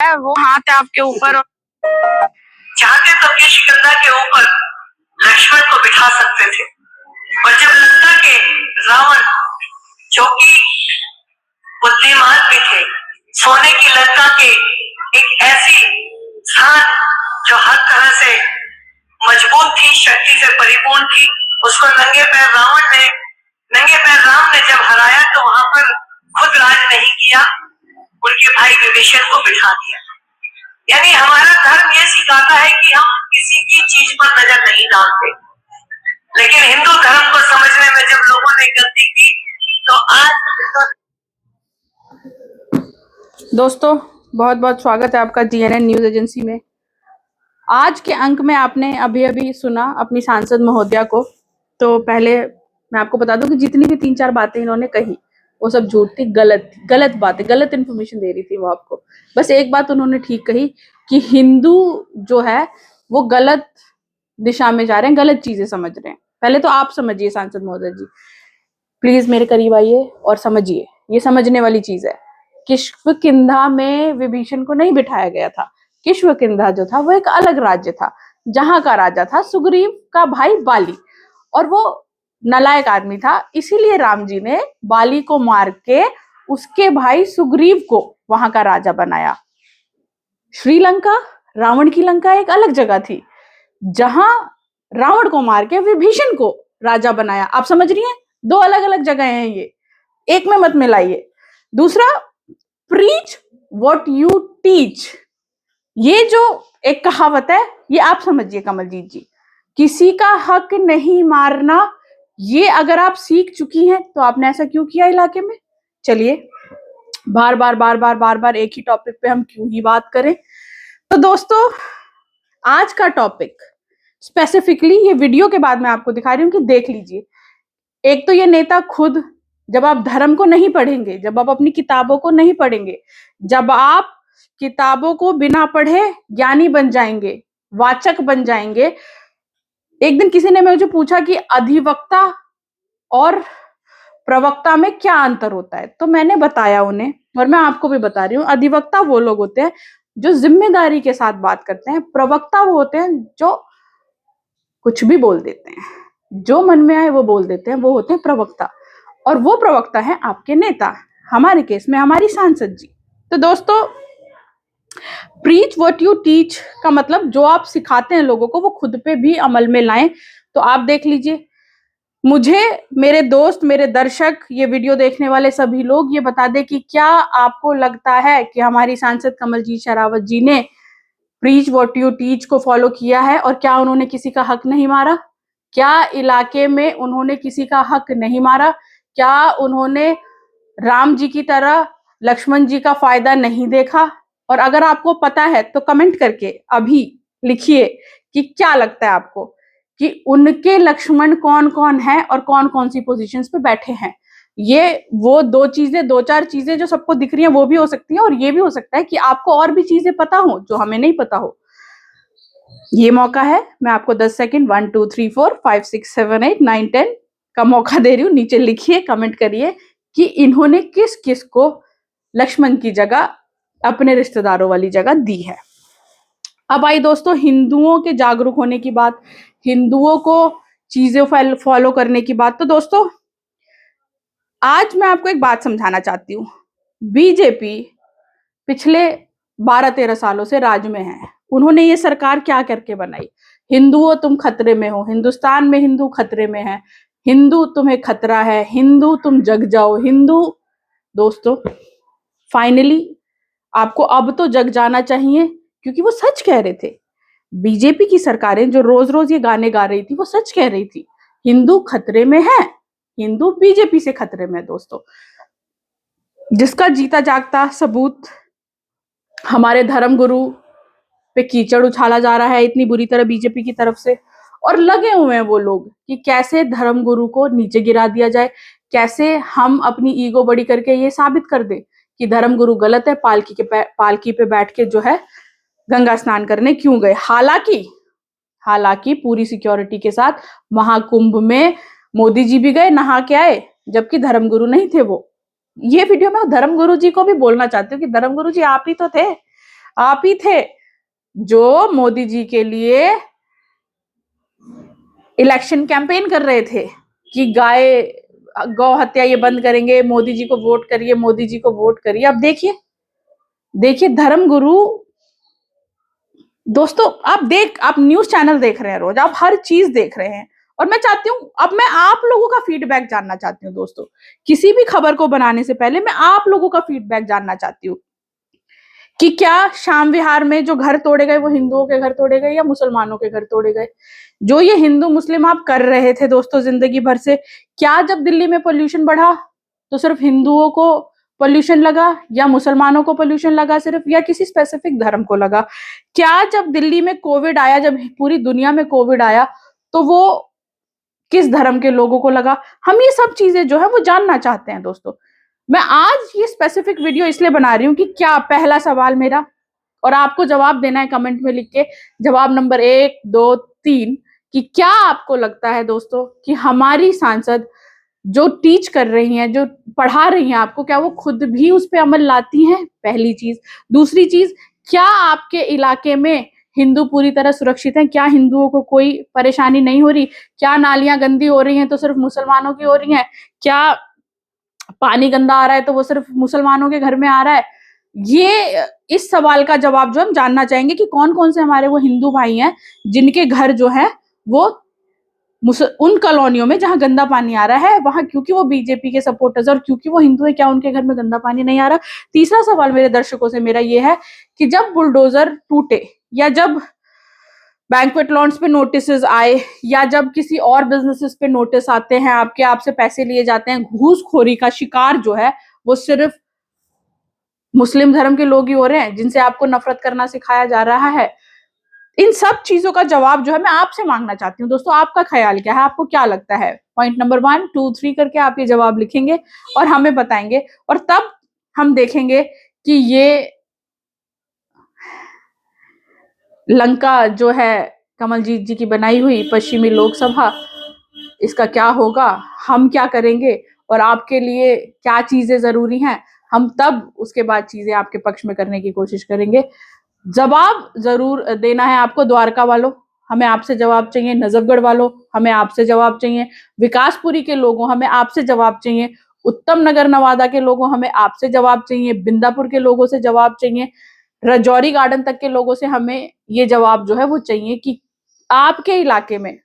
है वो हाथ है आपके ऊपर। चाहते तो किशकिंधा के ऊपर लक्ष्मण को बिठा सकते थे, और जब लंका के रावण जो कि बुद्धिमान भी थे, सोने की लंका के एक ऐसी स्थान जो हर तरह से मजबूत थी, शक्ति से परिपूर्ण थी, उसको नंगे पैर राम ने जब हराया तो वहां पर खुद राज नहीं किया, उनके भाई विभीषण को बिठा दिया। यानी हमारा धर्म ये सिखाता है कि हम किसी की चीज पर नजर नहीं डालते, लेकिन हिंदू धर्म को समझने में जब लोगों ने गलती की तो आज दोस्तों बहुत बहुत स्वागत है आपका जीएनएन न्यूज एजेंसी में। आज के अंक में आपने अभी अभी सुना अपनी सांसद महोदया को। तो पहले मैं आपको बता दूं कि जितनी भी 3-4 बातें इन्होंने कही वो सब झूठ थी, गलत बातें, गलत इन्फॉर्मेशन दे रही थी वो आपको। बस एक बात उन्होंने ठीक कही कि हिंदू जो है वो गलत दिशा में जा रहे हैं, गलत चीजें समझ रहे हैं। पहले तो आप समझिए सांसद महोदय जी, प्लीज मेरे करीब आइए और समझिए, ये समझने वाली चीज है। किष्किंधा में विभीषण को नहीं बिठाया गया था। किष्किंधा जो था वो एक अलग राज्य था, जहां का राजा था सुग्रीव का भाई बाली, और वो नालायक आदमी था, इसीलिए राम जी ने बाली को मार के उसके भाई सुग्रीव को वहां का राजा बनाया। श्रीलंका, रावण की लंका एक अलग जगह थी, जहां रावण को मार के विभीषण को राजा बनाया। आप समझ रही हैं, दो अलग अलग जगह हैं, ये एक में मत मिलाइए। दूसरा, प्रीच व्हाट यू टीच, ये जो एक कहावत है ये आप समझिए कमलजीत जी, किसी का हक नहीं मारना, ये अगर आप सीख चुकी हैं तो आपने ऐसा क्यों किया इलाके में। चलिए बार बार एक ही टॉपिक पे हम क्यों ही बात करें। तो दोस्तों आज का टॉपिक स्पेसिफिकली, ये वीडियो के बाद मैं आपको दिखा रही हूँ कि देख लीजिए। एक तो ये नेता खुद, जब आप धर्म को नहीं पढ़ेंगे, जब आप अपनी किताबों को नहीं पढ़ेंगे, जब आप किताबों को बिना पढ़े ज्ञानी बन जाएंगे, वाचक बन जाएंगे। एक दिन किसी ने मुझे पूछा कि अधिवक्ता और प्रवक्ता में क्या अंतर होता है, तो मैंने बताया उन्हें, और मैं आपको भी बता रही हूँ। अधिवक्ता वो लोग होते हैं जो जिम्मेदारी के साथ बात करते हैं, प्रवक्ता वो होते हैं जो कुछ भी बोल देते हैं, जो मन में आए वो बोल देते हैं, वो होते हैं प्रवक्ता। और वो प्रवक्ता है आपके नेता, हमारे केस में हमारी सांसद जी। तो दोस्तों, प्रीच व्हाट यू टीच का मतलब जो आप सिखाते हैं लोगों को वो खुद पे भी अमल में लाएं। तो आप देख लीजिए, मुझे, मेरे दोस्त, मेरे दर्शक, ये वीडियो देखने वाले सभी लोग ये बता दे कि क्या आपको लगता है कि हमारी सांसद कमलजीत शेरावत जी ने प्रीच व्हाट यू टीच को फॉलो किया है, और क्या उन्होंने किसी का हक नहीं मारा? क्या इलाके में उन्होंने किसी का हक नहीं मारा? क्या उन्होंने राम जी की तरह लक्ष्मण जी का फायदा नहीं देखा? और अगर आपको पता है तो कमेंट करके अभी लिखिए कि क्या लगता है आपको कि उनके लक्ष्मण कौन कौन है और कौन कौन सी पोजीशंस पे बैठे हैं। ये वो 2-4 चीजें जो सबको दिख रही हैं वो भी हो सकती हैं, और ये भी हो सकता है कि आपको और भी चीजें पता हो जो हमें नहीं पता हो। ये मौका है, मैं आपको 10 सेकंड 1 2 3 4 5 6 7 8 9 10 का मौका दे रही हूँ। नीचे लिखिए, कमेंट करिए कि इन्होंने किस किस को लक्ष्मण की जगह, अपने रिश्तेदारों वाली जगह दी है। अब आई दोस्तों हिंदुओं के जागरूक होने की बात, हिंदुओं को चीजें फॉलो करने की बात। तो दोस्तों आज मैं आपको एक बात समझाना चाहती हूँ। बीजेपी पिछले 12-13 सालों से राज में है। उन्होंने ये सरकार क्या करके बनाई? हिंदुओं तुम खतरे में हो, हिंदुस्तान में हिंदू खतरे में है, हिंदू तुम्हें खतरा है, हिंदू तुम जग जाओ, हिंदू। दोस्तों फाइनली आपको अब तो जग जाना चाहिए, क्योंकि वो सच कह रहे थे। बीजेपी की सरकारें जो रोज रोज ये गाने गा रही थी वो सच कह रही थी, हिंदू खतरे में है, हिंदू बीजेपी से खतरे में है। दोस्तों जिसका जीता जागता सबूत हमारे धर्मगुरु पे कीचड़ उछाला जा रहा है इतनी बुरी तरह बीजेपी की तरफ से, और लगे हुए हैं वो लोग कि कैसे धर्मगुरु को नीचे गिरा दिया जाए, कैसे हम अपनी ईगो बड़ी करके ये साबित कर दें कि धर्मगुरु गलत है, पालकी पे बैठ के जो है गंगा स्नान करने क्यों गए। हालांकि पूरी सिक्योरिटी के साथ महाकुंभ में मोदी जी भी गए, नहा के आए, जबकि धर्मगुरु नहीं थे वो। ये वीडियो में धर्मगुरु जी को भी बोलना चाहती हूँ कि धर्मगुरु जी आप ही तो थे, आप ही थे जो मोदी जी के लिए इलेक्शन कैंपेन कर रहे थे कि गौ हत्या ये बंद करेंगे, मोदी जी को वोट करिए, मोदी जी को वोट करिए। अब देखिए देखिए धर्मगुरु दोस्तों, आप न्यूज चैनल देख रहे हैं रोज, आप हर चीज देख रहे हैं, और मैं चाहती हूँ, अब मैं आप लोगों का फीडबैक जानना चाहती हूँ दोस्तों। किसी भी खबर को बनाने से पहले मैं आप लोगों का फीडबैक जानना चाहती हूँ कि क्या शाम विहार में जो घर तोड़े गए वो हिंदुओं के घर तोड़े गए या मुसलमानों के घर तोड़े गए? जो ये हिंदू मुस्लिम आप कर रहे थे दोस्तों जिंदगी भर से, क्या जब दिल्ली में पोल्यूशन बढ़ा तो सिर्फ हिंदुओं को पोल्यूशन लगा या मुसलमानों को पोल्यूशन लगा सिर्फ, या किसी स्पेसिफिक धर्म को लगा? क्या जब दिल्ली में कोविड आया, जब पूरी दुनिया में कोविड आया, तो वो किस धर्म के लोगों को लगा? हम ये सब चीजें जो है वो जानना चाहते हैं दोस्तों। मैं आज ये स्पेसिफिक वीडियो इसलिए बना रही हूँ कि क्या पहला सवाल मेरा, और आपको जवाब देना है कमेंट में लिख के, जवाब नंबर 1, 2, 3, कि क्या आपको लगता है दोस्तों कि हमारी सांसद जो टीच कर रही हैं, जो पढ़ा रही हैं आपको, क्या वो खुद भी उस पर अमल लाती हैं? पहली चीज। दूसरी चीज, क्या आपके इलाके में हिंदू पूरी तरह सुरक्षित हैं? क्या हिंदुओं को कोई परेशानी नहीं हो रही? क्या नालियां गंदी हो रही हैं तो सिर्फ मुसलमानों की हो रही हैं? क्या पानी गंदा आ रहा है तो वो सिर्फ मुसलमानों के घर में आ रहा है? ये इस सवाल का जवाब जो हम जानना चाहेंगे कि कौन कौन से हमारे वो हिंदू भाई हैं जिनके घर जो है वो उन कॉलोनियों में जहां गंदा पानी आ रहा है वहां, क्योंकि वो बीजेपी के सपोर्टर्स और क्योंकि वो हिंदू है, क्या उनके घर में गंदा पानी नहीं आ रहा? तीसरा सवाल मेरे दर्शकों से मेरा ये है कि जब बुलडोजर टूटे, या जब बैंक्वेट लॉन्स पे नोटिस आए, या जब किसी और बिजनेसेस पे नोटिस आते हैं, आपसे पैसे लिए जाते हैं, घूसखोरी का शिकार जो है वो सिर्फ मुस्लिम धर्म के लोग ही हो रहे हैं जिनसे आपको नफरत करना सिखाया जा रहा है। इन सब चीजों का जवाब जो है मैं आपसे मांगना चाहती हूँ दोस्तों। आपका ख्याल क्या है? आपको क्या लगता है? पॉइंट नंबर 1, 2, 3 करके आप ये जवाब लिखेंगे और हमें बताएंगे, और तब हम देखेंगे कि ये लंका जो है कमलजीत जी की बनाई हुई पश्चिमी लोकसभा, इसका क्या होगा, हम क्या करेंगे, और आपके लिए क्या चीजें जरूरी हैं, हम तब उसके बाद चीजें आपके पक्ष में करने की कोशिश करेंगे। जवाब जरूर देना है आपको। द्वारका वालों, हमें आपसे जवाब चाहिए। नजफगढ़ वालों, हमें आपसे जवाब चाहिए। विकासपुरी के लोगों, हमें आपसे जवाब चाहिए। उत्तम नगर नवादा के लोगों, हमें आपसे जवाब चाहिए। बिंदापुर के लोगों से जवाब चाहिए। रजौरी गार्डन तक के लोगों से हमें ये जवाब जो है वो चाहिए कि आपके इलाके में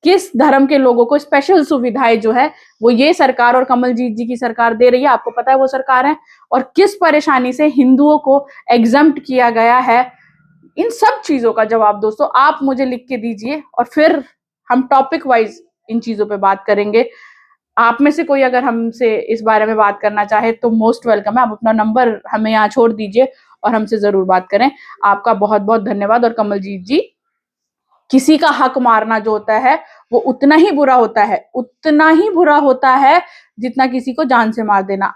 किस धर्म के लोगों को स्पेशल सुविधाएं जो है वो ये सरकार और कमलजीत जी की सरकार दे रही है, आपको पता है वो सरकार है, और किस परेशानी से हिंदुओं को एग्जम्प्ट किया गया है। इन सब चीजों का जवाब दोस्तों आप मुझे लिख के दीजिए, और फिर हम टॉपिक वाइज इन चीजों पे बात करेंगे। आप में से कोई अगर हमसे इस बारे में बात करना चाहे तो मोस्ट वेलकम है। आप अपना नंबर हमें यहाँ छोड़ दीजिए और हमसे जरूर बात करें। आपका बहुत बहुत धन्यवाद। और कमलजीत जी, किसी का हक मारना जो होता है वो उतना ही बुरा होता है, उतना ही बुरा होता है जितना किसी को जान से मार देना।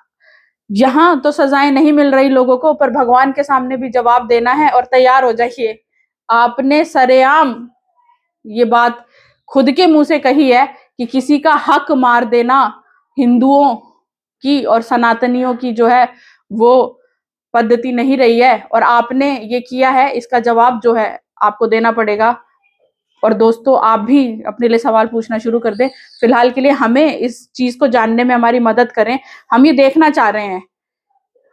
यहाँ तो सजाएं नहीं मिल रही लोगों को, पर भगवान के सामने भी जवाब देना है, और तैयार हो जाइए। आपने सरेआम ये बात खुद के मुंह से कही है कि किसी का हक मार देना हिंदुओं की और सनातनियों की जो है वो पद्धति नहीं रही है, और आपने ये किया है, इसका जवाब जो है आपको देना पड़ेगा। और दोस्तों आप भी अपने लिए सवाल पूछना शुरू कर दें। फिलहाल के लिए हमें इस चीज को जानने में हमारी मदद करें। हम ये देखना चाह रहे हैं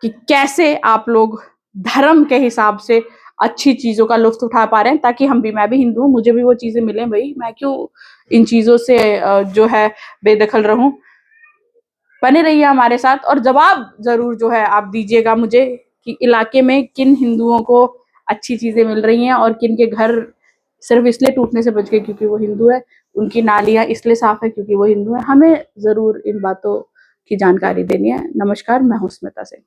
कि कैसे आप लोग धर्म के हिसाब से अच्छी चीजों का लुत्फ उठा पा रहे हैं, ताकि मैं भी हिंदू हूँ, मुझे भी वो चीजें मिलें। भाई मैं क्यों इन चीजों से जो है बेदखल रहूं। बने रहिए हमारे साथ, और जवाब जरूर जो है आप दीजिएगा मुझे कि इलाके में किन हिंदुओं को अच्छी चीजें मिल रही हैं और किन के घर सिर्फ इसलिए टूटने से बच गए क्योंकि वो हिंदू है, उनकी नालियां इसलिए साफ है क्योंकि वो हिंदू है। हमें जरूर इन बातों की जानकारी देनी है। नमस्कार, मैं हूं स्मिता सिंह।